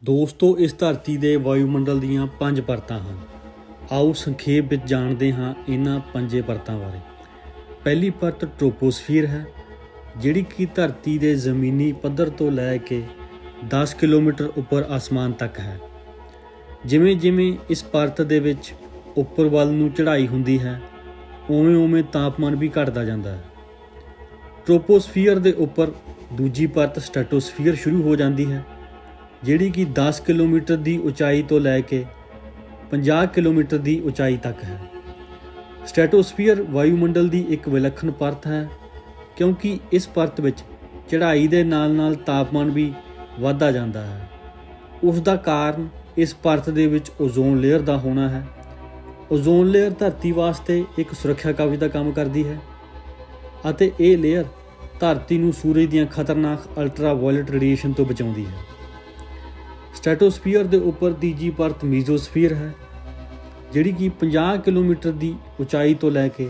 ਦੋਸਤੋ, ਇਸ ਧਰਤੀ ਦੇ ਵਾਯੂਮੰਡਲ ਦੀਆਂ 5 ਪਰਤਾਂ ਹਨ। ਆਓ ਸੰਖੇਪ ਵਿੱਚ ਜਾਣਦੇ ਹਾਂ ਇਹਨਾਂ 5 ਪਰਤਾਂ ਬਾਰੇ। ਪਹਿਲੀ ਪਰਤ ਟ੍ਰੋਪੋਸਫੀਅਰ ਹੈ, ਜਿਹੜੀ ਕਿ ਧਰਤੀ ਦੇ ਜ਼ਮੀਨੀ ਪੱਧਰ ਤੋਂ ਲੈ ਕੇ 10 ਕਿਲੋਮੀਟਰ ਉੱਪਰ ਆਸਮਾਨ ਤੱਕ ਹੈ। ਜਿਵੇਂ ਜਿਵੇਂ ਇਸ ਪਰਤ ਦੇ ਵਿੱਚ ਉੱਪਰ ਵੱਲ ਨੂੰ ਚੜ੍ਹਾਈ ਹੁੰਦੀ ਹੈ, ਉਵੇਂ ਤਾਪਮਾਨ ਵੀ ਘਟਦਾ ਜਾਂਦਾ ਹੈ। ਟ੍ਰੋਪੋਸਫੀਅਰ ਦੇ ਉੱਪਰ ਦੂਜੀ ਪਰਤ ਸਟ੍ਰੈਟੋਸਫੀਅਰ ਸ਼ੁਰੂ ਹੋ ਜਾਂਦੀ ਹੈ, ਜਿਹੜੀ ਕਿ 10 ਕਿਲੋਮੀਟਰ ਦੀ ਉਚਾਈ ਤੋਂ ਲੈ ਕੇ 50 ਕਿਲੋਮੀਟਰ ਦੀ ਉਚਾਈ ਤੱਕ ਹੈ। ਸਟ੍ਰੈਟੋਸਫੀਅਰ ਵਾਯੂਮੰਡਲ ਦੀ ਇੱਕ ਵਿਲੱਖਣ ਪਰਤ ਹੈ, ਕਿਉਂਕਿ ਇਸ ਪਰਤ ਵਿੱਚ ਚੜ੍ਹਾਈ ਦੇ ਨਾਲ ਤਾਪਮਾਨ ਵੀ ਵੱਧਦਾ ਜਾਂਦਾ ਹੈ। ਉਸ ਦਾ ਕਾਰਨ ਇਸ ਪਰਤ ਦੇ ਵਿੱਚ ਓਜ਼ੋਨ ਲੇਅਰ ਦਾ ਹੋਣਾ ਹੈ। ਓਜ਼ੋਨ ਲੇਅਰ ਧਰਤੀ ਵਾਸਤੇ ਇੱਕ ਸੁਰੱਖਿਆ ਕਵਚ ਦਾ ਕੰਮ ਕਰਦੀ ਹੈ ਅਤੇ ਇਹ ਲੇਅਰ ਧਰਤੀ ਨੂੰ ਸੂਰਜ ਦੀਆਂ ਖਤਰਨਾਕ ਅਲਟਰਾਵਾਇਲਟ ਰੇਡੀਏਸ਼ਨ ਤੋਂ ਬਚਾਉਂਦੀ ਹੈ। ਸਟ੍ਰੈਟੋਸਫੀਅਰ ਦੇ ਉੱਪਰ ਤੀਜੀ ਪਰਤ ਮੀਜ਼ੋਸਫੀਅਰ ਹੈ, ਜਿਹੜੀ ਕਿ 50 ਕਿਲੋਮੀਟਰ ਦੀ ਉਚਾਈ ਤੋਂ ਲੈ ਕੇ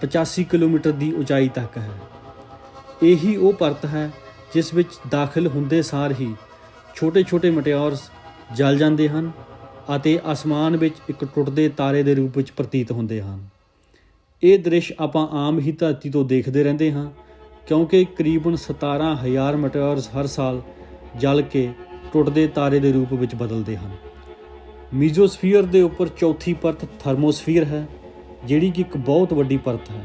85 ਕਿਲੋਮੀਟਰ ਦੀ ਉਚਾਈ ਤੱਕ ਹੈ। ਇਹੀ ਉਹ ਪਰਤ ਹੈ ਜਿਸ ਵਿੱਚ ਦਾਖਲ ਹੁੰਦੇ ਸਾਰ ਹੀ ਛੋਟੇ ਮਟਿਓਰਸ ਜਲ ਜਾਂਦੇ ਹਨ ਅਤੇ ਆਸਮਾਨ ਵਿੱਚ ਇੱਕ ਟੁੱਟਦੇ ਤਾਰੇ ਦੇ ਰੂਪ ਵਿੱਚ ਪ੍ਰਤੀਤ ਹੁੰਦੇ ਹਨ। ਇਹ ਦ੍ਰਿਸ਼ ਆਪਾਂ ਆਮ ਹੀ ਧਰਤੀ ਤੋਂ ਦੇਖਦੇ ਰਹਿੰਦੇ ਹਾਂ, ਕਿਉਂਕਿ ਕਰੀਬਨ 17,000 ਮਟਿਓਰਸ ਹਰ ਸਾਲ ਜਲ ਕੇ ਟੁੱਟਦੇ ਤਾਰੇ ਦੇ ਰੂਪ ਵਿੱਚ ਬਦਲਦੇ ਹਨ। ਮੀਜ਼ੋਸਫੀਅਰ ਦੇ ਉੱਪਰ ਚੌਥੀ ਪਰਤ ਥਰਮੋਸਫੀਅਰ ਹੈ, ਜਿਹੜੀ ਕਿ ਇੱਕ ਬਹੁਤ ਵੱਡੀ ਪਰਤ ਹੈ।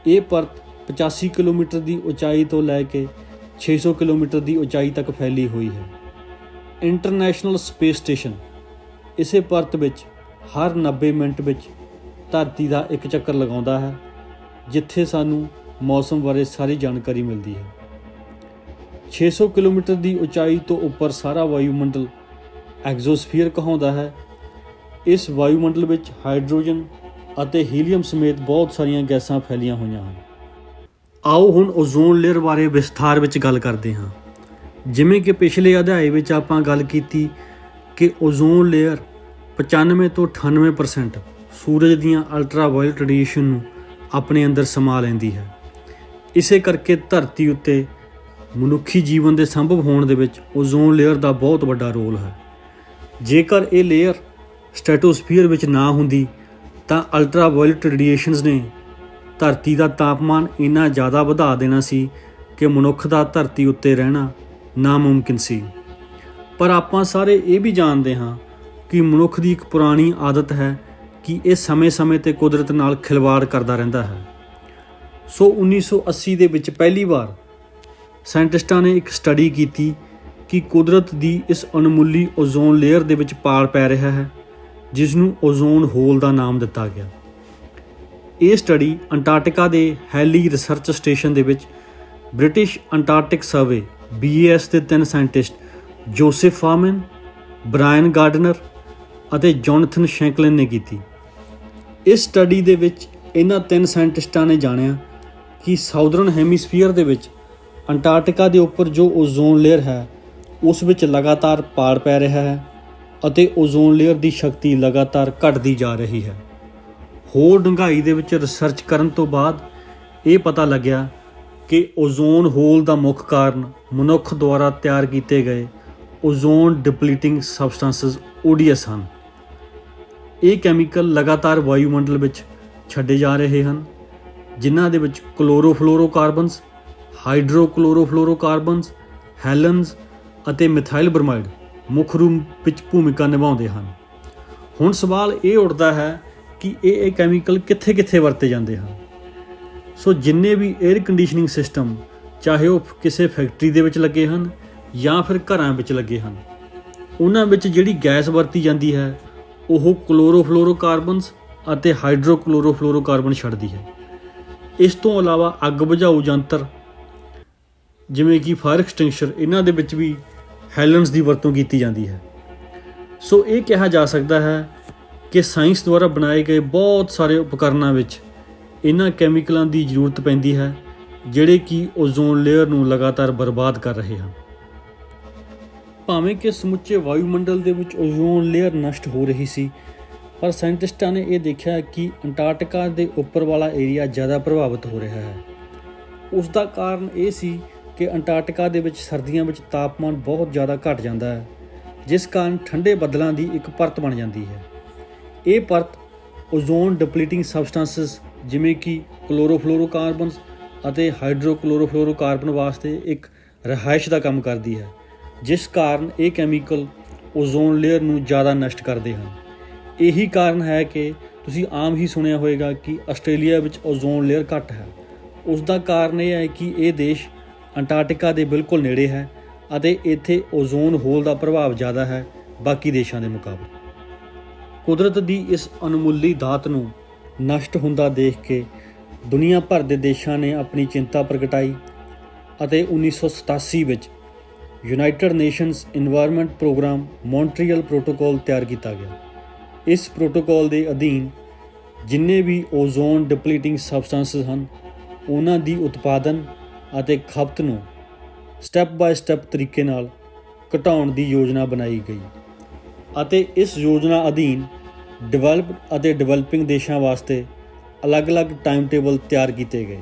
ਇਹ ਪਰਤ 85 ਕਿਲੋਮੀਟਰ ਦੀ ਉਚਾਈ ਤੋਂ ਲੈ ਕੇ 600 ਕਿਲੋਮੀਟਰ ਦੀ ਉਚਾਈ ਤੱਕ ਫੈਲੀ ਹੋਈ ਹੈ। ਇੰਟਰਨੈਸ਼ਨਲ ਸਪੇਸ ਸਟੇਸ਼ਨ ਇਸੇ ਪਰਤ ਵਿੱਚ ਹਰ 90 ਮਿੰਟ ਵਿੱਚ ਧਰਤੀ ਦਾ ਇੱਕ ਚੱਕਰ ਲਗਾਉਂਦਾ ਹੈ, ਜਿੱਥੇ ਸਾਨੂੰ ਮੌਸਮ ਬਾਰੇ ਸਾਰੀ ਜਾਣਕਾਰੀ ਮਿਲਦੀ ਹੈ। 600 ਕਿਲੋਮੀਟਰ ਦੀ ਉਚਾਈ ਤੋਂ ਉੱਪਰ ਸਾਰਾ ਵਾਯੂਮੰਡਲ ਐਗਜ਼ੋਸਫੀਅਰ ਕਹਾਉਂਦਾ ਹੈ। ਇਸ ਵਾਯੂਮੰਡਲ ਵਿੱਚ ਹਾਈਡਰੋਜਨ ਅਤੇ ਹੀਲੀਅਮ ਸਮੇਤ ਬਹੁਤ ਸਾਰੀਆਂ ਗੈਸਾਂ ਫੈਲੀਆਂ ਹੋਈਆਂ ਹਨ। ਆਓ ਹੁਣ ਓਜ਼ੋਨ ਲੇਅਰ ਬਾਰੇ ਵਿਸਥਾਰ ਵਿੱਚ ਗੱਲ ਕਰਦੇ ਹਾਂ। ਜਿਵੇਂ ਕਿ ਪਿਛਲੇ ਅਧਿਆਏ ਵਿੱਚ ਆਪਾਂ ਗੱਲ ਕੀਤੀ ਕਿ ਓਜ਼ੋਨ ਲੇਅਰ 95 ਤੋਂ 98% ਸੂਰਜ ਦੀਆਂ ਅਲਟਰਾਵਾਇਲਟ ਰੇਡੀਏਸ਼ਨ ਨੂੰ ਆਪਣੇ ਅੰਦਰ ਸਮਾ ਲੈਂਦੀ ਹੈ। ਇਸੇ ਕਰਕੇ ਧਰਤੀ ਉੱਤੇ ਮਨੁੱਖੀ ਜੀਵਨ ਦੇ ਸੰਭਵ ਹੋਣ ਦੇ ਵਿੱਚ ਓਜ਼ੋਨ ਲੇਅਰ ਦਾ ਬਹੁਤ ਵੱਡਾ ਰੋਲ ਹੈ। ਜੇਕਰ ਇਹ ਲੇਅਰ ਸਟ੍ਰੈਟੋਸਫੀਅਰ ਵਿੱਚ ਨਾ ਹੁੰਦੀ ਤਾਂ ਅਲਟਰਾਵਾਇਲਟ ਰੇਡੀਏਸ਼ਨਸ ਨੇ ਧਰਤੀ ਦਾ ਤਾਪਮਾਨ ਇੰਨਾ ਜ਼ਿਆਦਾ ਵਧਾ ਦੇਣਾ ਸੀ ਕਿ ਮਨੁੱਖ ਦਾ ਧਰਤੀ ਉੱਤੇ ਰਹਿਣਾ ਨਾਮੁਮਕਿਨ ਸੀ। ਪਰ ਆਪਾਂ ਸਾਰੇ ਇਹ ਵੀ ਜਾਣਦੇ ਹਾਂ ਕਿ ਮਨੁੱਖ ਦੀ ਇੱਕ ਪੁਰਾਣੀ ਆਦਤ ਹੈ ਕਿ ਇਹ ਸਮੇਂ-ਸਮੇਂ 'ਤੇ ਕੁਦਰਤ ਨਾਲ ਖਿਲਵਾੜ ਕਰਦਾ ਰਹਿੰਦਾ ਹੈ। ਸੋ 1980 ਦੇ ਵਿੱਚ ਪਹਿਲੀ ਵਾਰ ਸਾਇੰਟਿਸਟਾਂ ਨੇ ਇੱਕ ਸਟੱਡੀ ਕੀਤੀ ਕਿ ਕੁਦਰਤ ਦੀ ਇਸ ਅਣਮੁੱਲੀ ਓਜ਼ੋਨ ਲੇਅਰ ਦੇ ਵਿੱਚ ਪਾੜ ਪੈ ਰਿਹਾ ਹੈ, ਜਿਸ ਨੂੰ ਓਜ਼ੋਨ ਹੋਲ ਦਾ ਨਾਮ ਦਿੱਤਾ ਗਿਆ। ਇਹ ਸਟੱਡੀ ਅੰਟਾਰਕਟਿਕਾ ਦੇ ਹੈਲੀ ਰਿਸਰਚ ਸਟੇਸ਼ਨ ਦੇ ਵਿੱਚ ਬ੍ਰਿਟਿਸ਼ ਅੰਟਾਰਕਟਿਕ ਸਰਵੇ BAS ਦੇ 3 ਸਾਇੰਟਿਸਟ ਜੋਸੇਫ ਫਾਰਮੈਨ, ਬ੍ਰਾਇਨ ਗਾਰਡਨਰ ਅਤੇ ਜੋਨਥਨ ਸ਼ੈਂਕਲਿਨ ਨੇ ਕੀਤੀ। ਇਸ ਸਟੱਡੀ ਦੇ ਵਿੱਚ ਇਹਨਾਂ 3 ਸਾਇੰਟਿਸਟਾਂ ਨੇ ਜਾਣਿਆ ਕਿ ਸਾਊਦਰਨ ਹੈਮੀਸਫੀਅਰ ਦੇ ਵਿੱਚ ਅੰਟਾਰਕਟਿਕਾ ਦੇ ਉੱਪਰ ਜੋ ਓਜ਼ੋਨ ਲੇਅਰ ਹੈ, ਉਸ ਵਿੱਚ ਲਗਾਤਾਰ ਪਾੜ ਪੈ ਰਿਹਾ ਹੈ ਅਤੇ ਓਜ਼ੋਨ ਲੇਅਰ ਦੀ ਸ਼ਕਤੀ ਲਗਾਤਾਰ ਘਟਦੀ ਜਾ ਰਹੀ ਹੈ। ਹੋਰ ਡੂੰਘਾਈ ਦੇ ਵਿੱਚ ਰਿਸਰਚ ਕਰਨ ਤੋਂ ਬਾਅਦ ਇਹ ਪਤਾ ਲੱਗਿਆ ਕਿ ਓਜ਼ੋਨ ਹੋਲ ਦਾ ਮੁੱਖ ਕਾਰਨ ਮਨੁੱਖ ਦੁਆਰਾ ਤਿਆਰ ਕੀਤੇ ਗਏ ਓਜ਼ੋਨ ਡਿਪਲੀਟਿੰਗ ਸਬਸਟੈਂਸਸ ODS ਹਨ। ਇਹ ਕੈਮੀਕਲ ਲਗਾਤਾਰ ਵਾਯੂਮੰਡਲ ਵਿੱਚ ਛੱਡੇ ਜਾ ਰਹੇ ਹਨ, ਜਿਨ੍ਹਾਂ ਦੇ ਵਿੱਚ ਕਲੋਰੋਫਲੋਰੋਕਾਰਬਨਸ, ਹਾਈਡਰੋਕਲੋਰੋਫਲੋਰੋਕਾਰਬਨਸ, ਹੈਲਨਸ ਅਤੇ ਮਿਥਾਈਲ ਬ੍ਰੋਮਾਈਡ ਮੁੱਖ ਰੂਪ ਵਿੱਚ ਭੂਮਿਕਾ ਨਿਭਾਉਂਦੇ ਹਨ। ਹੁਣ ਸਵਾਲ ਇਹ ਉੱਠਦਾ ਹੈ ਕਿ ਇਹ ਕੈਮੀਕਲ ਕਿੱਥੇ ਵਰਤੇ ਜਾਂਦੇ ਹਨ। ਸੋ ਜਿੰਨੇ ਵੀ ਏਅਰ ਕੰਡੀਸ਼ਨਿੰਗ ਸਿਸਟਮ, ਚਾਹੇ ਉਹ ਕਿਸੇ ਫੈਕਟਰੀ ਦੇ ਵਿੱਚ ਲੱਗੇ ਹਨ ਜਾਂ ਫਿਰ ਘਰਾਂ ਵਿੱਚ ਲੱਗੇ ਹਨ, ਉਹਨਾਂ ਵਿੱਚ ਜਿਹੜੀ ਗੈਸ ਵਰਤੀ ਜਾਂਦੀ ਹੈ ਉਹ ਕਲੋਰੋਫਲੋਰੋਕਾਰਬਨਸ ਅਤੇ ਹਾਈਡਰੋਕਲੋਰੋਫਲੋਰੋਕਾਰਬਨ ਛੱਡਦੀ ਹੈ। ਇਸ ਤੋਂ ਇਲਾਵਾ ਅੱਗ ਬੁਝਾਊ ਯੰਤਰ ਜਿਵੇਂ ਕਿ ਫਾਇਰ ਐਕਸਟਿੰਗੁਇਸ਼ਰ, ਇਹਨਾਂ ਦੇ ਵਿੱਚ ਵੀ ਹੈਲਨਸ ਦੀ ਵਰਤੋਂ ਕੀਤੀ ਜਾਂਦੀ ਹੈ। ਸੋ ਇਹ ਕਿਹਾ ਜਾ ਸਕਦਾ ਹੈ ਕਿ ਸਾਇੰਸ ਦੁਆਰਾ ਬਣਾਏ ਗਏ ਬਹੁਤ ਸਾਰੇ ਉਪਕਰਨਾਂ ਵਿੱਚ ਇਹਨਾਂ ਕੈਮੀਕਲਾਂ ਦੀ ਜ਼ਰੂਰਤ ਪੈਂਦੀ ਹੈ, ਜਿਹੜੇ ਕਿ ਓਜ਼ੋਨ ਲੇਅਰ ਨੂੰ ਲਗਾਤਾਰ ਬਰਬਾਦ ਕਰ ਰਹੇ ਹਨ। ਭਾਵੇਂ ਕਿ ਸਮੁੱਚੇ ਵਾਯੂਮੰਡਲ ਦੇ ਵਿੱਚ ਓਜ਼ੋਨ ਲੇਅਰ ਨਸ਼ਟ ਹੋ ਰਹੀ ਸੀ, ਪਰ ਸਾਇੰਟਿਸਟਾਂ ਨੇ ਇਹ ਦੇਖਿਆ ਕਿ ਅੰਟਾਰਕਟਿਕਾ ਦੇ ਉੱਪਰ ਵਾਲਾ ਏਰੀਆ ਜ਼ਿਆਦਾ ਪ੍ਰਭਾਵਿਤ ਹੋ ਰਿਹਾ ਹੈ। ਉਸ ਦਾ ਕਾਰਨ ਇਹ ਸੀ ਕਿ ਅੰਟਾਰਕਟਿਕਾ ਦੇ ਵਿੱਚ ਸਰਦੀਆਂ ਵਿੱਚ ਤਾਪਮਾਨ ਬਹੁਤ ਜ਼ਿਆਦਾ ਘਟ ਜਾਂਦਾ ਹੈ ਜਿਸ ਕਾਰਨ ਠੰਡੇ ਬੱਦਲਾਂ ਦੀ ਇੱਕ ਪਰਤ ਬਣ ਜਾਂਦੀ ਹੈ। ਇਹ ਪਰਤ ਓਜ਼ੋਨ ਡਿਪਲੀਟਿੰਗ ਸਬਸਟੈਂਸਸ ਜਿਵੇਂ ਕਿ ਕਲੋਰੋਫਲੋਰੋਕਾਰਬਨਸ ਅਤੇ ਹਾਈਡਰੋਕਲੋਰੋਫਲੋਰੋਕਾਰਬਨ ਵਾਸਤੇ ਇੱਕ ਰਿਹਾਇਸ਼ ਦਾ ਕੰਮ ਕਰਦੀ ਹੈ, ਜਿਸ ਕਾਰਨ ਇਹ ਕੈਮੀਕਲ ਓਜ਼ੋਨ ਲੇਅਰ ਨੂੰ ਜ਼ਿਆਦਾ ਨਸ਼ਟ ਕਰਦੇ ਹਨ। ਇਹੀ ਕਾਰਨ ਹੈ ਕਿ ਤੁਸੀਂ ਆਮ ਹੀ ਸੁਣਿਆ ਹੋਵੇਗਾ ਕਿ ਆਸਟ੍ਰੇਲੀਆ ਵਿੱਚ ਓਜ਼ੋਨ ਲੇਅਰ ਘੱਟ ਹੈ। ਉਸ ਦਾ ਕਾਰਨ ਇਹ ਹੈ ਕਿ ਇਹ ਦੇਸ਼ ਅੰਟਾਰਕਟਿਕਾ ਦੇ ਬਿਲਕੁਲ ਨੇੜੇ ਹੈ ਅਤੇ ਇੱਥੇ ਓਜ਼ੋਨ ਹੋਲ ਦਾ ਪ੍ਰਭਾਵ ਜ਼ਿਆਦਾ ਹੈ ਬਾਕੀ ਦੇਸ਼ਾਂ ਦੇ ਮੁਕਾਬਲੇ। ਕੁਦਰਤ ਦੀ ਇਸ ਅਣਮੁੱਲੀ ਦਾਤ ਨੂੰ ਨਸ਼ਟ ਹੁੰਦਾ ਦੇਖ ਕੇ ਦੁਨੀਆ ਭਰ ਦੇ ਦੇਸ਼ਾਂ ਨੇ ਆਪਣੀ ਚਿੰਤਾ ਪ੍ਰਗਟਾਈ ਅਤੇ 1987 ਵਿੱਚ United Nations Environment Programme Montreal Protocol ਤਿਆਰ ਕੀਤਾ ਗਿਆ। ਇਸ ਪ੍ਰੋਟੋਕਾਲ ਦੇ ਅਧੀਨ ਜਿੰਨੇ ਵੀ ਓਜ਼ੋਨ ਡਿਪਲੀਟਿੰਗ ਸਬਸਟੈਂਸਸ ਹਨ ਉਹਨਾਂ ਦੀ ਉਤਪਾਦਨ ਅਤੇ ਖਪਤ ਨੂੰ ਸਟੈਪ ਬਾਏ ਸਟੈਪ ਤਰੀਕੇ ਨਾਲ ਘਟਾਉਣ ਦੀ ਯੋਜਨਾ ਬਣਾਈ ਗਈ ਅਤੇ ਇਸ ਯੋਜਨਾ ਅਧੀਨ ਡਿਵੈਲਪਡ ਅਤੇ ਡਿਵੈਲਪਿੰਗ ਦੇਸ਼ਾਂ ਵਾਸਤੇ ਅਲੱਗ-ਅਲੱਗ ਟਾਈਮ ਟੇਬਲ ਤਿਆਰ ਕੀਤੇ ਗਏ।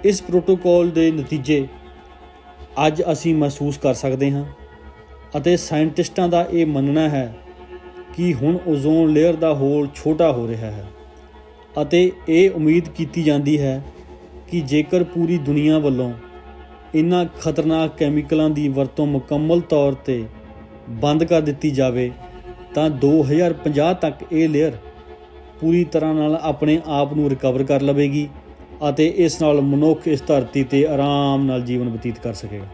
ਇਸ ਪ੍ਰੋਟੋਕਾਲ ਦੇ ਨਤੀਜੇ ਅੱਜ ਅਸੀਂ ਮਹਿਸੂਸ ਕਰ ਸਕਦੇ ਹਾਂ ਅਤੇ ਸਾਇੰਟਿਸਟਾਂ ਦਾ ਇਹ ਮੰਨਣਾ ਹੈ ਕਿ ਹੁਣ ਓਜ਼ੋਨ ਲੇਅਰ ਦਾ ਹੋਲ ਛੋਟਾ ਹੋ ਰਿਹਾ ਹੈ ਅਤੇ ਇਹ ਉਮੀਦ ਕੀਤੀ ਜਾਂਦੀ ਹੈ ਕਿ ਜੇਕਰ ਪੂਰੀ ਦੁਨੀਆ ਵੱਲੋਂ ਇਹਨਾਂ ਖਤਰਨਾਕ ਕੈਮੀਕਲਾਂ ਦੀ ਵਰਤੋਂ ਮੁਕੰਮਲ ਤੌਰ 'ਤੇ ਬੰਦ ਕਰ ਦਿੱਤੀ ਜਾਵੇ ਤਾਂ 2050 ਤੱਕ ਇਹ ਲੇਅਰ ਪੂਰੀ ਤਰ੍ਹਾਂ ਨਾਲ ਆਪਣੇ ਆਪ ਨੂੰ ਰਿਕਵਰ ਕਰ ਲਵੇਗੀ ਅਤੇ ਇਸ ਨਾਲ ਮਨੁੱਖ ਇਸ ਧਰਤੀ 'ਤੇ ਆਰਾਮ ਨਾਲ ਜੀਵਨ ਬਤੀਤ ਕਰ ਸਕੇਗਾ।